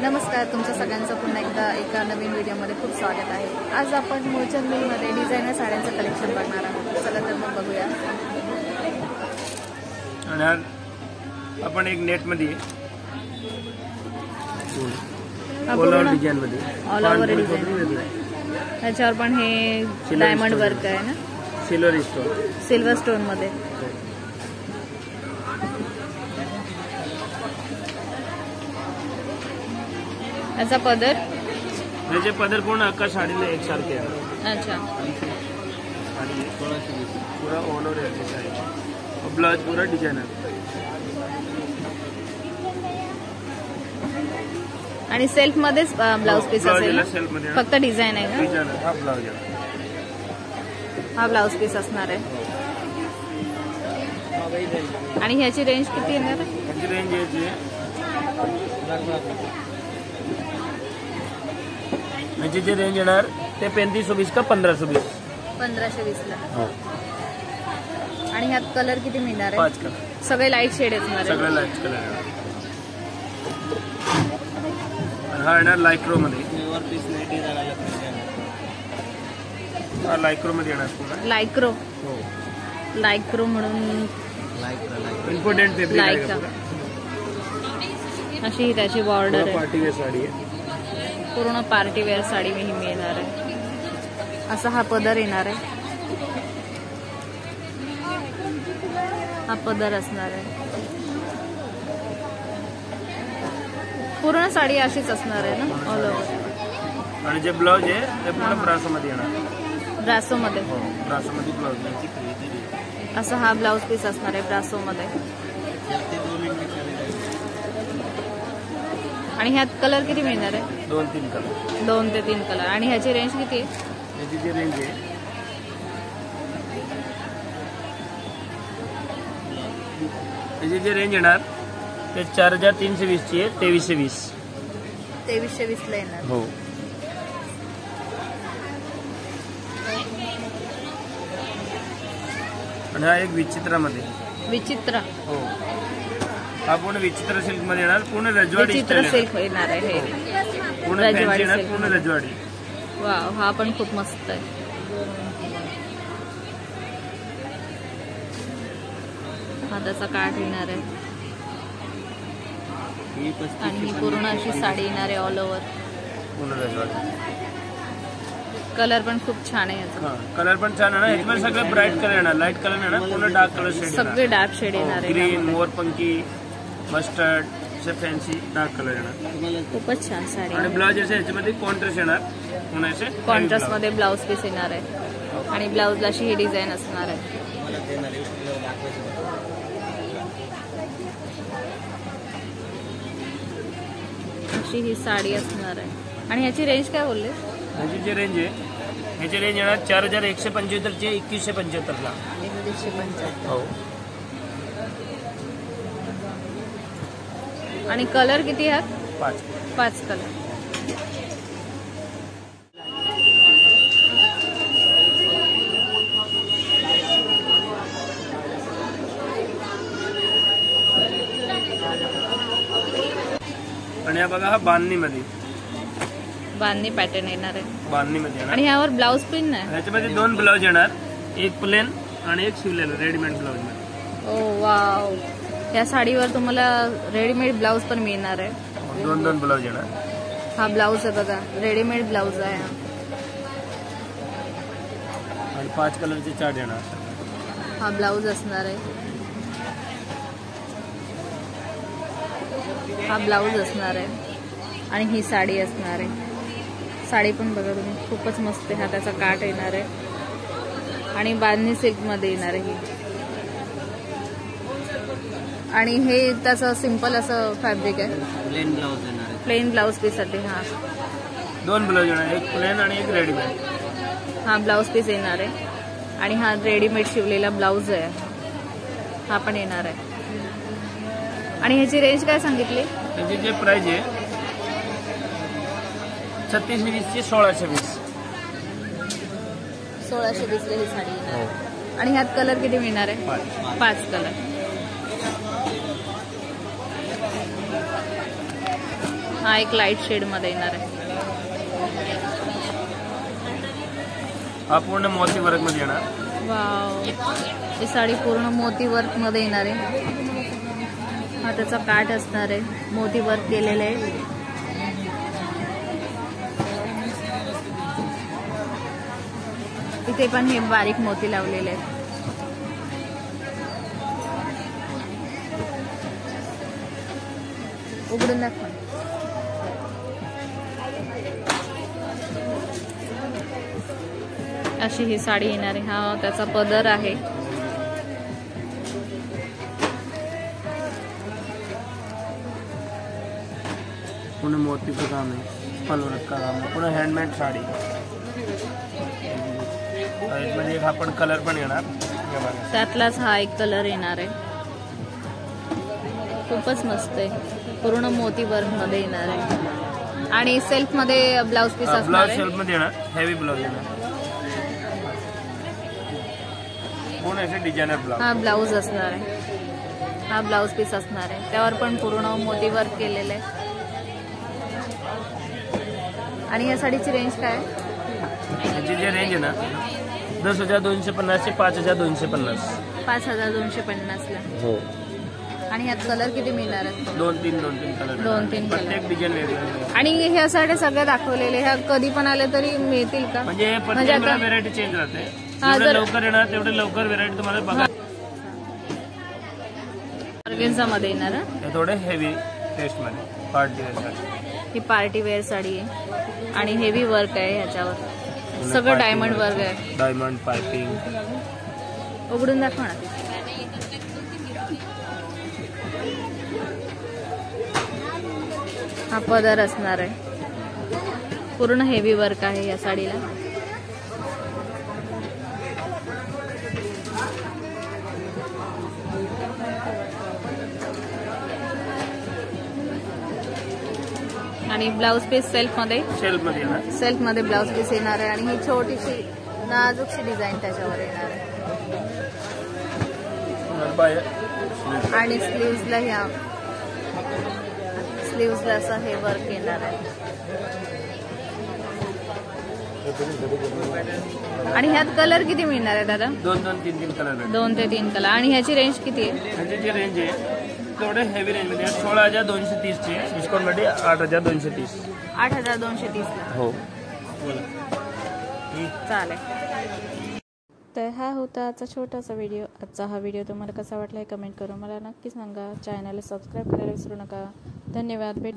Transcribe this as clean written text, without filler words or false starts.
नमस्कार, तुमचं सगळ्यांचं पुन्हा एकदा एका नवीन व्हिडिओमध्ये खूप स्वागत आहे। आज आपण मूळचंद मिलमध्ये डिझायनर साड्यांचं कलेक्शन बघणार आहोत। चला तर मग बघूया। आणि आज आपण एक नेट मध्ये ऑल ओव्हर डिझाइन मध्ये ऑल ओव्हर डिझाइन त्याच्यावर पण हे डायमंड वर्क आहे ना, सिल्वर स्टोन मध्ये। याचा पदर, याचे पदर पूर्ण अख्खा साडीला एकसारखे आहे। अच्छा, आणि पूरा ऑल ओव्हर याची साडी, ब्लाउज पूरा डिझाइनर आणि सेल्फ मध्येच ब्लाउज पीस असेल, फक्त डिझाइन आहे का? डिझाइनर हा ब्लाउज आहे, हा ब्लाउज पीस असणार आहे। आणि ह्याची रेंज किती येणार? ह्याची रेंज याची ह्याची जी रेंज येणार ते 3520 का 1520, 1520 ला। आणि ह्यात कलर किती मिळणार आहे? 5 कलर, सगळे लाईट शेड असणार आहे, सगळे लाईट कलर आहे। हा येणार लायक्रो मध्ये, हा लायक्रो मध्ये येणार। लायक्रो, लायक्रो म्हणून इम्पॉर्टंट फॅब्रिक आहे। अशी ही त्याची बॉर्डर आहे, पार्टी वेअर साडी आहे, पूर्ण पार्टी वेअर साडी ही मिळणार आहे। असा हा पदर येणार आहे, हा पदर असणार आहे। पूर्ण साडी अशीच असणार आहे ना ऑल ओव्हर। आणि जे ब्लाउज आहे ते पूर्ण ब्रासो मध्ये येणार, ब्रासो मध्ये, ब्रासो मध्ये ब्लाउज। असा हा ब्लाउज पीस असणार आहे ब्रासो मध्ये। आणि ह्यात कलर किती मिळणार आहे? 2-3 कलर, 2 ते 3 कलर। आणि ह्याची रेंज किती आहे? याची जी रेंज आहे याची जी रेंज येणार ते 4320 ची आहे, 2320, 2320 ला येणार। हो। आणि हा एक विचित्रामध्ये, विचित्र, हो, हा पूर्ण विचित्र सिल्क मध्ये येणार, पूर्ण रजवाडी विचित्र सिल्क येणार आहे हे, पूर्ण फॅन्सी येणार, पूर्ण रजवाडी। वाव, हा पण खूप मस्त आहे। हा त्याचा काठ येणार आहे आणि ही पूर्ण अशी साडी येणार आहे ऑल ओव्हर, पूर्ण रजवाडी। कलर पण खूप छान आहे याचा, कलर पण छान आहे ना। याच्यामध्ये सगळे ब्राईट कलर येणार, लाईट कलर येणार, पूर्ण डार्क कलर शेड, सगळे डार्क शेड येणार आहे। ग्रीन, मोरपंखी, मस्टर्ड, असे फॅन्सी डार्क कलर येणार, खूपच छान साडी। आणि ब्लाउज असे याच्यामध्ये कॉन्ट्रास्ट येणार, पुन्हा कॉन्ट्रास्ट मध्ये ब्लाउज पीस येणार आहे आणि ब्लाउजला अशी ही डिझाईन असणार आहे। अशी ही साडी असणार आहे। आणि ह्याची रेंज काय बोलले? ह्याची जी रेंज आहे, ह्याची रेंज येणार 4175 ची 2175 ला, 2175। हो। आणि कलर किती आहेत? 5 कलर। आणि हा बघा, हा बांधणी मध्ये, बांधणी पॅटर्न येणार आहे, बांधणी मध्ये येणार। आणि ह्यावर ब्लाउज पिन नाही, ह्याच्यामध्ये 2 ब्लाउज येणार, एक प्लेन आणि एक शिवलेलं रेडीमेड ब्लाउज मध्ये। ओ वाव, या साडीवर तुम्हाला रेडीमेड ब्लाउज पण मिळणार आहे। 2 ब्लाउज येणार। हा ब्लाउज आहे बघा, रेडीमेड ब्लाउज आहे आणि 5 कलरचे चार्ट येणार। हा ब्लाउज असणार आहे, हा ब्लाउज असणार आहे आणि ही साडी असणार आहे। साडी पण बघा तुम्ही, खूपच मस्त आहे। हा त्याचा काठ येणार आहे आणि बांधणी सिल्क मध्ये येणार आहे ही। आणि हे त्याचं सिंपल असं फॅब्रिक आहे, प्लेन ब्लाउज येणार, प्लेन ब्लाउज पीस साठी। हा 2 ब्लाउज येणार, एक प्लेन आणि एक रेडीमेड। हा ब्लाउज पीस येणार आहे आणि हा रेडीमेड शिवलेला ब्लाउज आहे, हा पण येणार आहे। आणि ह्याची रेंज काय सांगितली? त्याची जे प्राइस आहे 3620 ची 1620, 1620 ला ही साडी येणार। आणि ह्यात कलर किती मिळणार आहे? 5 कलर। हा एक लाईट शेड मध्ये येणार आहे. हा पूर्ण मोती वर्क मध्ये येणार. वाव, ही साडी पूर्ण मोती वर्क मध्ये येणार आहे. हा त्याचा काठ असणार आहे, मोती वर्क केलेलं आहे. इथे पण हे बारीक मोती लावलेले आहेत. उघडून दाखवा. अशी ही साडी येणार आहे. हा त्याचा पदर आहे. पूर्ण मोतीचं काम आहे, फलवर्क का काम आहे, पूर्ण हँडमेड साडी. मध्ये एक आपण कलर पण येणार, त्यातलाच हा एक कलर येणार आहे. खूपच मस्त आहे, पूर्ण मोती वर्क मध्ये येणार आहे. आणि सेल्फ मध्ये ब्लाउज पीस असणार ब्लाउज आहे. सेल्फ मध्ये येणार, हेवी ब्लाउज येणार, पूर्ण असे डिझायनर ब्लाउज. हा ब्लाउज असणार आहे. हा ब्लाउज पीस असणार आहे, त्यावर पण पूर्ण मोती वर्क केलेलं आहे. आणि या साडीची रेंज काय आहे? याची जी रेंज आहे ना 10,250 ते 5,250. 5,250 ला. हो. आणि ह्यात कलर किती मिळणार आहेत? 2-3 कलर. 2-3 कलर. प्रत्येक डिझाईन वेगवेगळे. आणि ह्या साड्या सगळ्या दाखवलेल्या ह्या कधी पण आले तरी मिळतील का? म्हणजे प्रत्येक व्हेरायटी चेंज राहते. जेवढे लवकर येणार तेवढे लवकर व्हेरायटी तुम्हाला बघा. ऑर्गेन्झा मध्ये येणार. हे थोडे हेवी टेस्ट मध्ये पार्टी वेअर साडी. ही पार्टी वेअर साडी आहे आणि हेवी वर्क आहे ह्याच्यावर. सगळं डायमंड वर्क आहे. Diamond piping. उघडून दाखवा ना. हा पदर असणार आहे, पूर्ण हेवी वर्क आहे या साडीला. आणि ब्लाउज पीस सेल्फ मध्ये ब्लाउज पीस येणार आहे. आणि ही छोटीशी नाजूकशी डिझाईन त्याच्यावर येणार आहे. आणि स्लीव्सला ह्या स्लीव्सला असं हे वर्क येणार आहे. आणि ह्यात कलर किती मिळणार आहे दादा? 2-3 कलर. 2 ते 3 कलर. आणि ह्याची रेंज किती आहे? ह्याची जी रेंज आहे तेवढे हेवी रेंज मध्ये 16,230 ची. डिस्काउंट मध्ये 8,230. 8,230 ला. हो. चालेल. तर हा होता आजचा छोटासा व्हिडिओ. आजचा हा व्हिडिओ तुम्हाला कसा वाटला हे कमेंट करून मला नक्की सांगा. चॅनलला सबस्क्राईब करायला विसरू नका. धन्यवाद. भेट